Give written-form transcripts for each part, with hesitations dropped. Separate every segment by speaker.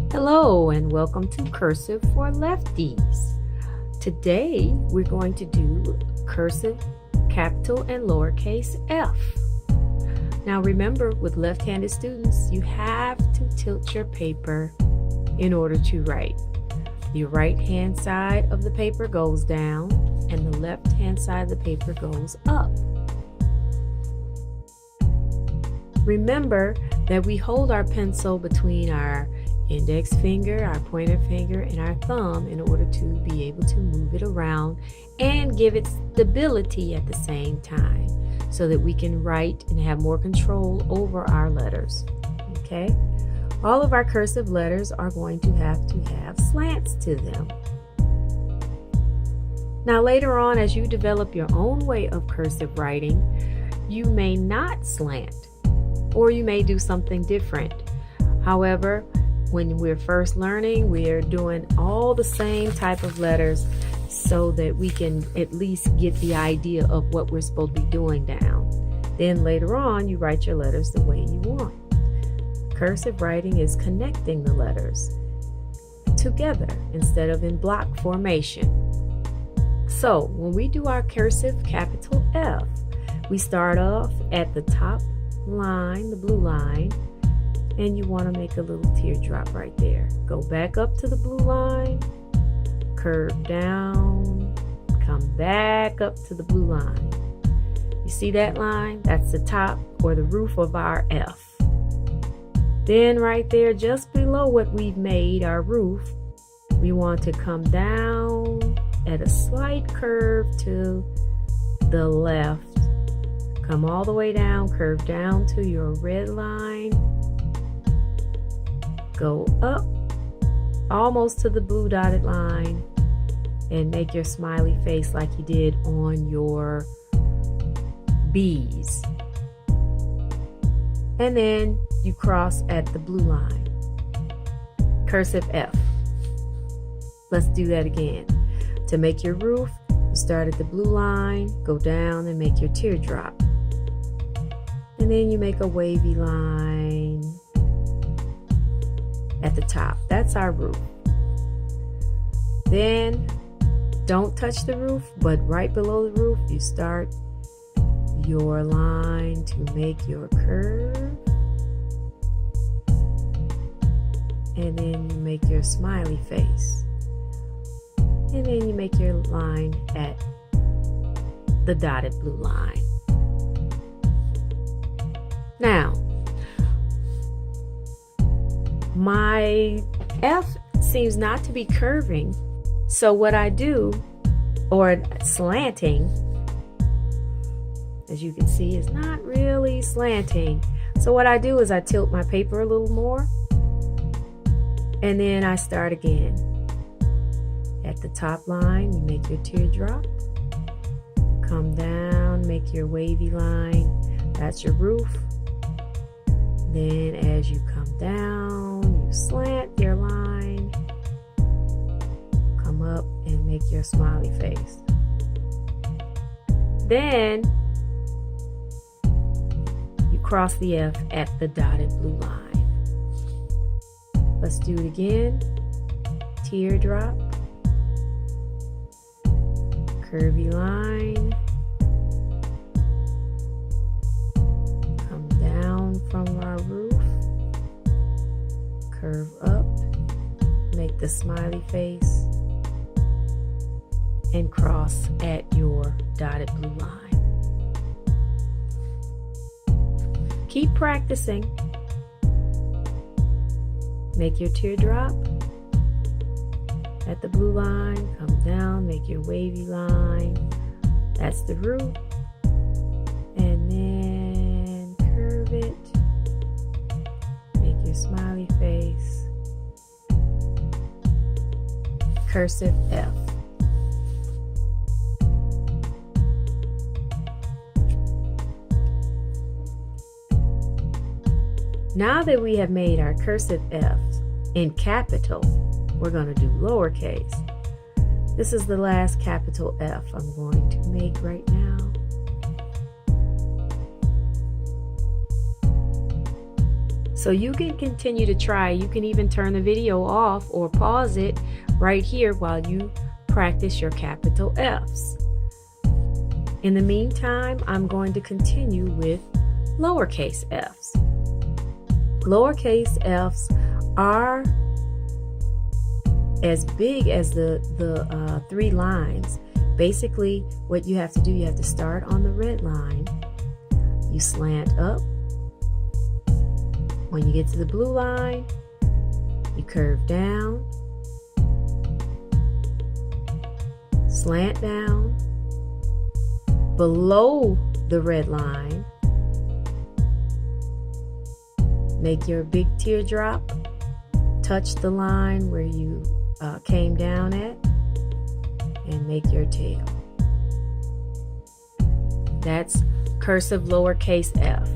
Speaker 1: Hello and welcome to Cursive for Lefties. Today we're going to do cursive, capital, and lowercase f. Now remember, with left-handed students, you have to tilt your paper in order to write. Your right-hand side of the paper goes down and the left-hand side of the paper goes up. Remember that we hold our pencil between our index finger, our pointer finger, and our thumb in order to be able to move it around and give it stability at the same time so that we can write and have more control over our letters. Okay? All of our cursive letters are going to have slants to them. Now later on, as you develop your own way of cursive writing, you may not slant or you may do something different. However, when we're first learning, we're doing all the same type of letters so that we can at least get the idea of what we're supposed to be doing down. Then later on, you write your letters the way you want. Cursive writing is connecting the letters together instead of in block formation. So when we do our cursive capital F, we start off at the top line, the blue line, and you want to make a little teardrop right there. Go back up to the blue line, curve down, come back up to the blue line. You see that line? That's the top or the roof of our F. Then right there, just below what we've made, our roof, we want to come down at a slight curve to the left. Come all the way down, curve down to your red line. Go up almost to the blue dotted line and make your smiley face like you did on your B's. And then you cross at the blue line. Cursive F. Let's do that again. To make your roof, you start at the blue line, go down and make your teardrop. And then you make a wavy line at the top. That's our roof. Then don't touch the roof, but right below the roof you start your line to make your curve, and then you make your smiley face, and then you make your line at the dotted blue line. Now my F seems not to be curving, so what I do, or slanting, as you can see, is not really slanting. So what I do is I tilt my paper a little more, and then I start again. At the top line, you make your teardrop, come down, make your wavy line, that's your roof. Then as you come down, you slant your line, come up and make your smiley face. Then you cross the F at the dotted blue line. Let's do it again. Teardrop, curvy line, come down from our roof, curve up, make the smiley face, and cross at your dotted blue line. Keep practicing. Make your teardrop at the blue line, come down, make your wavy line, that's the roof, and then curve it, make your smiley face, cursive F. Now that we have made our cursive F in capital, we're going to do lowercase. This is the last capital F I'm going to make right now. So you can continue to try. You can even turn the video off or pause it right here while you practice your capital F's. In the meantime, I'm going to continue with lowercase f's. Lowercase f's are as big as the 3 lines. Basically, what you have to do, you have to start on the red line. You slant up. When you get to the blue line, you curve down, slant down, below the red line, make your big teardrop, touch the line where you came down at, and make your tail. That's cursive lowercase f.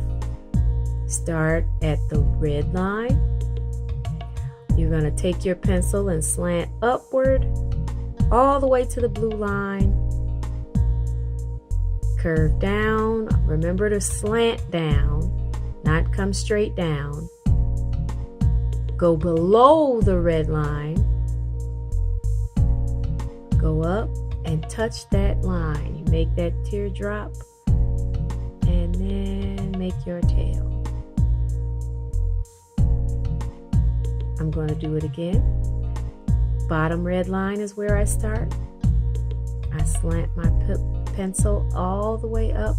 Speaker 1: Start at the red line. You're going to take your pencil and slant upward all the way to the blue line. Curve down. Remember to slant down, not come straight down. Go below the red line. Go up and touch that line. You make that teardrop and then make your tail. I'm going to do it again. Bottom red line is where I start. I slant my pencil all the way up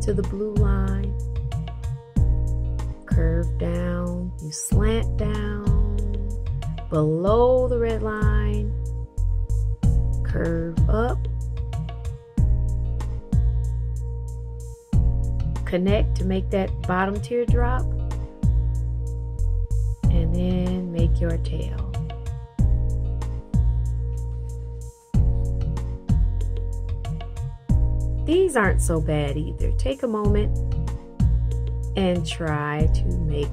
Speaker 1: to the blue line. Curve down. You slant down below the red line. Curve up. Connect to make that bottom teardrop. And then make your tail. These aren't so bad either. Take a moment and try to make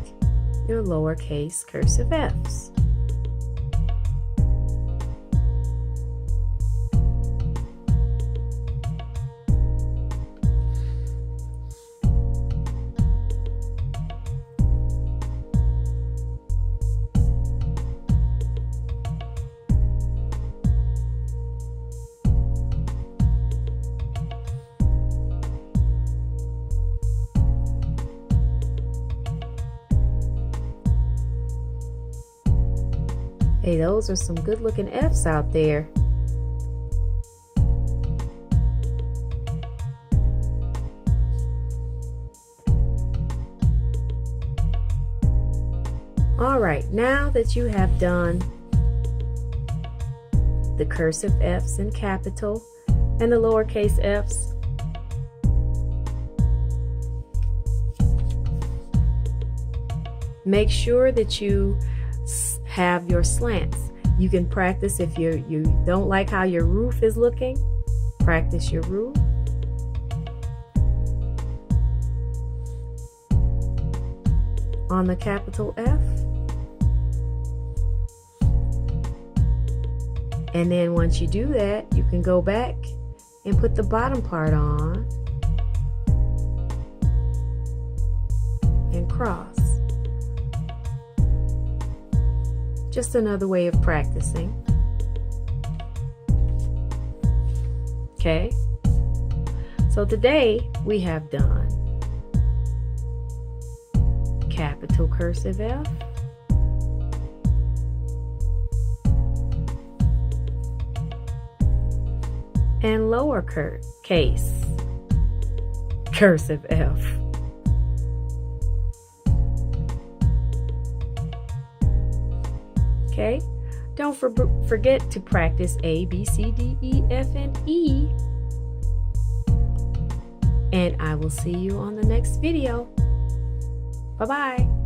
Speaker 1: your lowercase cursive F's. Hey, those are some good looking F's out there. All right, now that you have done the cursive F's in capital and the lowercase f's, make sure that you have your slants. You can practice if you don't like how your roof is looking. Practice your roof. On the capital F. And then once you do that, you can go back and put the bottom part on and cross. Just another way of practicing. Okay? So today we have done capital cursive F, and lowercase cursive F. Okay? Don't forget to practice A, B, C, D, E, F, and E. And I will see you on the next video. Bye-bye.